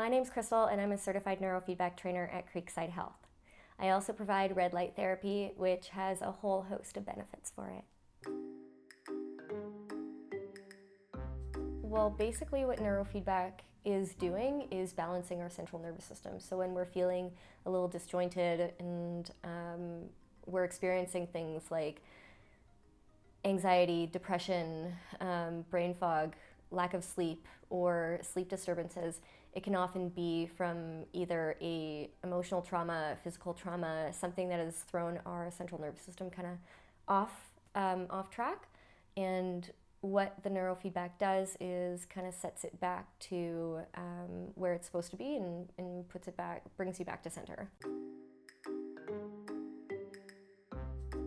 My name's Crystal and I'm a certified neurofeedback trainer at Creekside Health. I also provide red light therapy, which has a whole host of benefits for it. Well, basically what neurofeedback is doing is balancing our central nervous system. So when we're feeling a little disjointed and we're experiencing things like anxiety, depression, brain fog, lack of sleep, or sleep disturbances, it can often be from either a emotional trauma, physical trauma, something that has thrown our central nervous system kind of off track. And what the neurofeedback does is kind of sets it back to where it's supposed to be and puts it back, brings you back to center.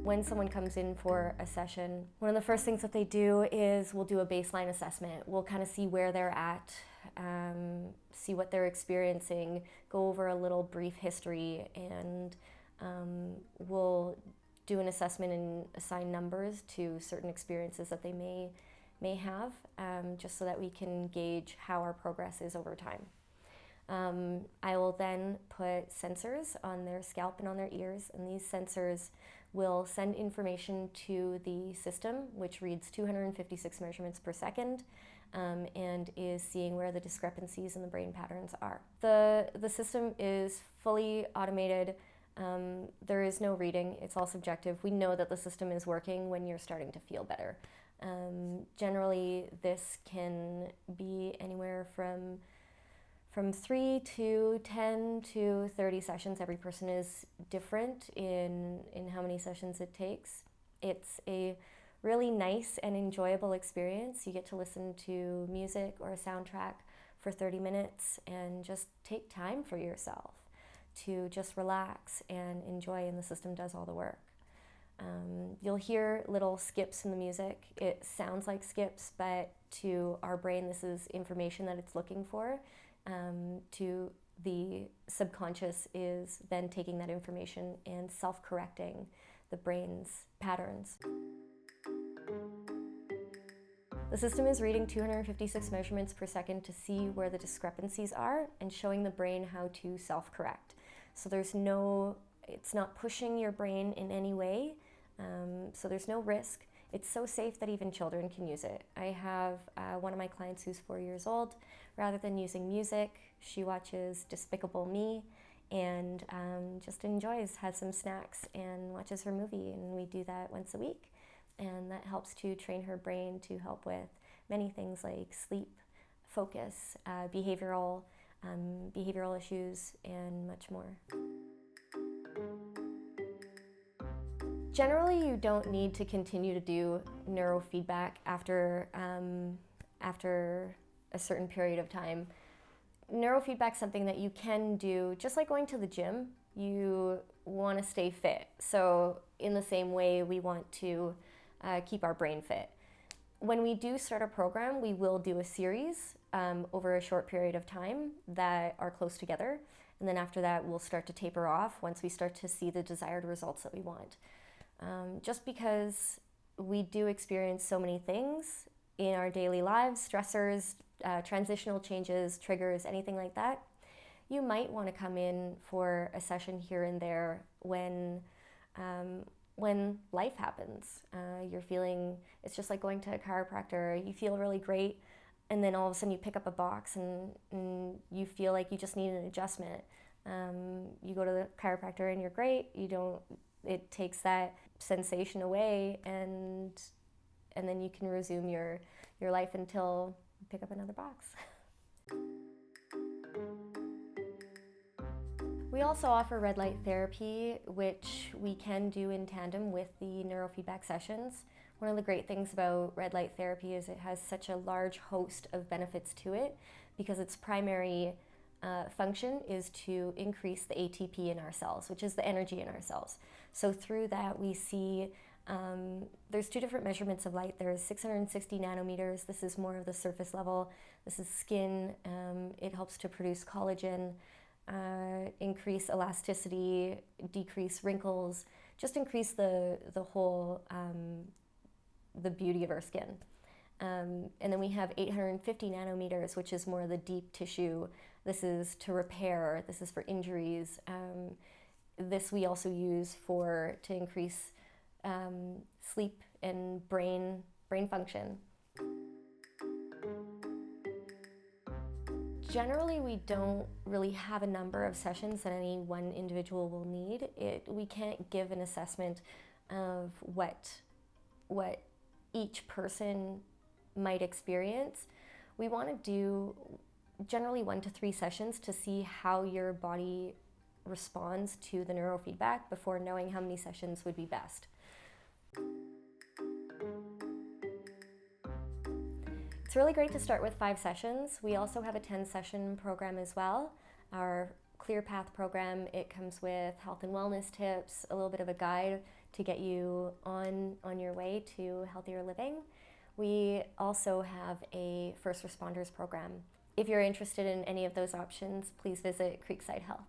When someone comes in for a session, one of the first things that they do is we'll do a baseline assessment. We'll kind of see where they're at, see what they're experiencing, go over a little brief history, and we'll do an assessment and assign numbers to certain experiences that they may have, just so that we can gauge how our progress is over time. I will then put sensors on their scalp and on their ears, and these sensors will send information to the system, which reads 256 measurements per second, and is seeing where the discrepancies in the brain patterns are. The system is fully automated. There is no reading, it's all subjective. We know that the system is working when you're starting to feel better. Generally, this can be anywhere from 3 to 10 to 30 sessions. Every person is different in how many sessions it takes. It's a really nice and enjoyable experience. You get to listen to music or a soundtrack for 30 minutes and just take time for yourself to just relax and enjoy, and the system does all the work. You'll hear little skips in the music. It sounds like skips, but to our brain, this is information that it's looking for. To the subconscious is then taking that information and self-correcting the brain's patterns. The system is reading 256 measurements per second to see where the discrepancies are and showing the brain how to self-correct. So it's not pushing your brain in any way, so there's no risk. It's so safe that even children can use it. I have one of my clients who's 4 years old. Rather than using music, she watches Despicable Me and just enjoys, has some snacks, and watches her movie. And we do that once a week. And that helps to train her brain to help with many things like sleep, focus, behavioral issues, and much more. Generally, you don't need to continue to do neurofeedback after a certain period of time. Neurofeedback is something that you can do, just like going to the gym. You want to stay fit. So in the same way, we want to keep our brain fit. When we do start a program, we will do a series over a short period of time that are close together. And then after that, we'll start to taper off once we start to see the desired results that we want. Just because we do experience so many things in our daily lives, stressors, transitional changes, triggers, anything like that, you might want to come in for a session here and there when life happens. You're feeling, it's just like going to a chiropractor. You feel really great, and then all of a sudden you pick up a box and you feel like you just need an adjustment. You go to the chiropractor and you're great. It takes that sensation away, and then you can resume your life until you pick up another box. We also offer red light therapy, which we can do in tandem with the neurofeedback sessions. One of the great things about red light therapy is it has such a large host of benefits to it, because its primary function is to increase the ATP in our cells, which is the energy in our cells. So through that, we see there's two different measurements of light. There's 660 nanometers. This is more of the surface level. This is skin. It helps to produce collagen, increase elasticity, decrease wrinkles, just increase the whole the beauty of our skin. And then we have 850 nanometers, which is more the deep tissue This is to repair. This is for injuries. This we also use to increase sleep and brain function. Generally, we don't really have a number of sessions that any one individual will need. We can't give an assessment of what each person might experience. We want to do generally 1 to 3 sessions to see how your body responds to the neurofeedback before knowing how many sessions would be best. It's really great to start with 5 sessions. We also have a 10-session program as well. Our Clear Path program, it comes with health and wellness tips, a little bit of a guide to get you on your way to healthier living. We also have a first responders program. If you're interested in any of those options, please visit Creekside Health.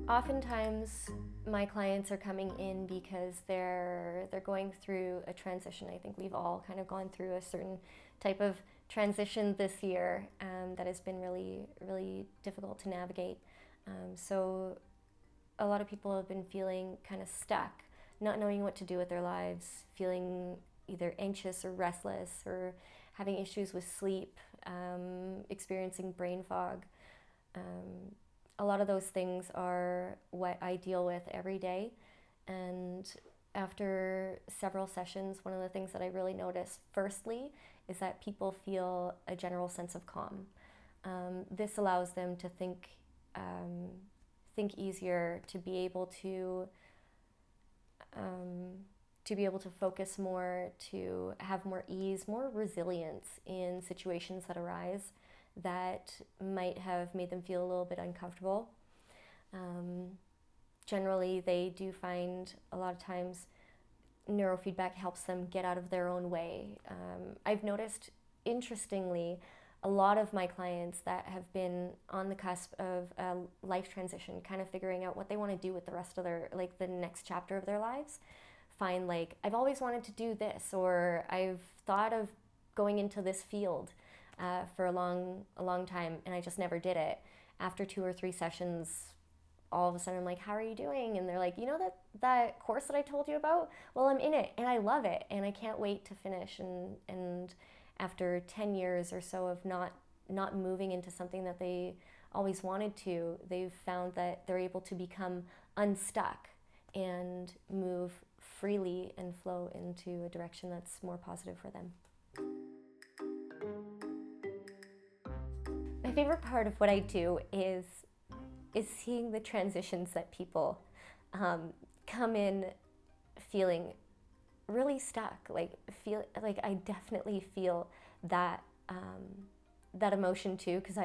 Oftentimes, my clients are coming in because they're going through a transition. I think we've all kind of gone through a certain type of transition this year that has been really, really difficult to navigate. So a lot of people have been feeling kind of stuck, not knowing what to do with their lives, feeling either anxious or restless, or having issues with sleep, experiencing brain fog. A lot of those things are what I deal with every day. And after several sessions, one of the things that I really notice firstly is that people feel a general sense of calm. This allows them to think easier, to be able to focus more, to have more ease, more resilience in situations that arise that might have made them feel a little bit uncomfortable. Generally, they do find a lot of times neurofeedback helps them get out of their own way. I've noticed, interestingly, a lot of my clients that have been on the cusp of a life transition, kind of figuring out what they want to do with the rest of their, like the next chapter of their lives, find like, I've always wanted to do this, or I've thought of going into this field for a long time, and I just never did it. After 2 or 3 sessions, all of a sudden I'm like, how are you doing? And they're like, you know that course that I told you about? Well, I'm in it and I love it and I can't wait to finish. And after 10 years or so of not moving into something that they always wanted to, they've found that they're able to become unstuck and move freely and flow into a direction that's more positive for them. My favorite part of what I do is seeing the transitions that people come in feeling really stuck. Like I definitely feel that that emotion too, because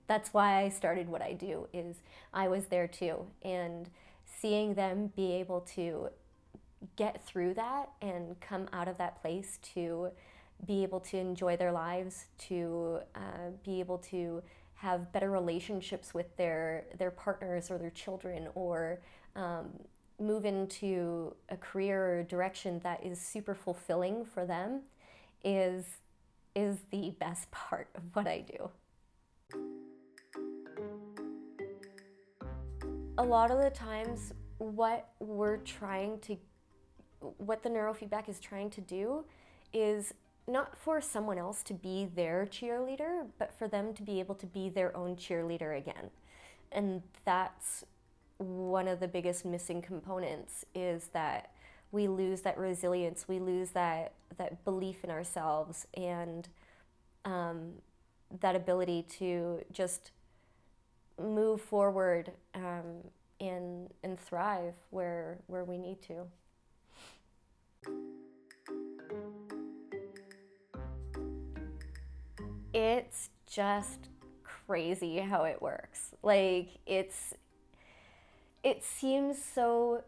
that's why I started what I do. Is I was there too, and seeing them be able to get through that and come out of that place to be able to enjoy their lives, to be able to have better relationships with their partners or their children, or move into a career or a direction that is super fulfilling for them, is the best part of what I do. A lot of the times, what the neurofeedback is trying to do is not for someone else to be their cheerleader, but for them to be able to be their own cheerleader again. And that's one of the biggest missing components, is that we lose that resilience, we lose that belief in ourselves, and that ability to just move forward and thrive where we need to. It's just crazy how it works. Like, it seems so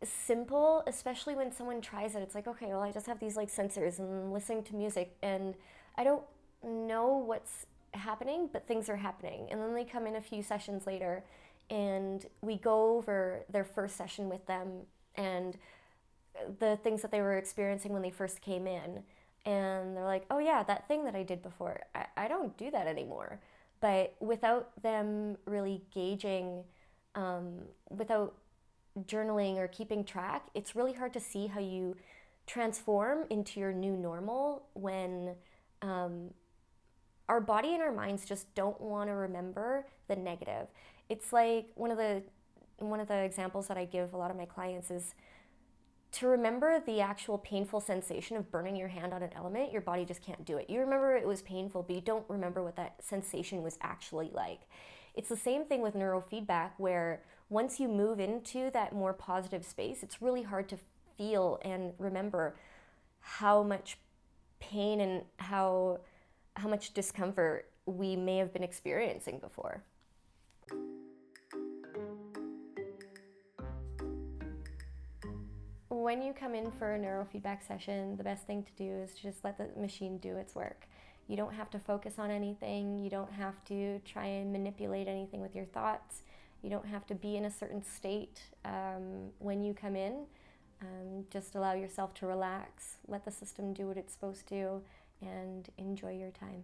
simple, especially when someone tries it. It's like, okay, well, I just have these like sensors and I'm listening to music and I don't know what's happening, but things are happening. And then they come in a few sessions later and we go over their first session with them and the things that they were experiencing when they first came in. and they're like, oh yeah, that thing that I did before, I don't do that anymore. But without them really gauging, without journaling or keeping track, it's really hard to see how you transform into your new normal when our body and our minds just don't want to remember the negative. It's like one of the examples that I give a lot of my clients is to remember the actual painful sensation of burning your hand on an element. Your body just can't do it. You remember it was painful, but you don't remember what that sensation was actually like. It's the same thing with neurofeedback, where once you move into that more positive space, it's really hard to feel and remember how much pain and how much discomfort we may have been experiencing before. When you come in for a neurofeedback session, the best thing to do is just let the machine do its work. You don't have to focus on anything. You don't have to try and manipulate anything with your thoughts. You don't have to be in a certain state when you come in. Just allow yourself to relax, let the system do what it's supposed to, and enjoy your time.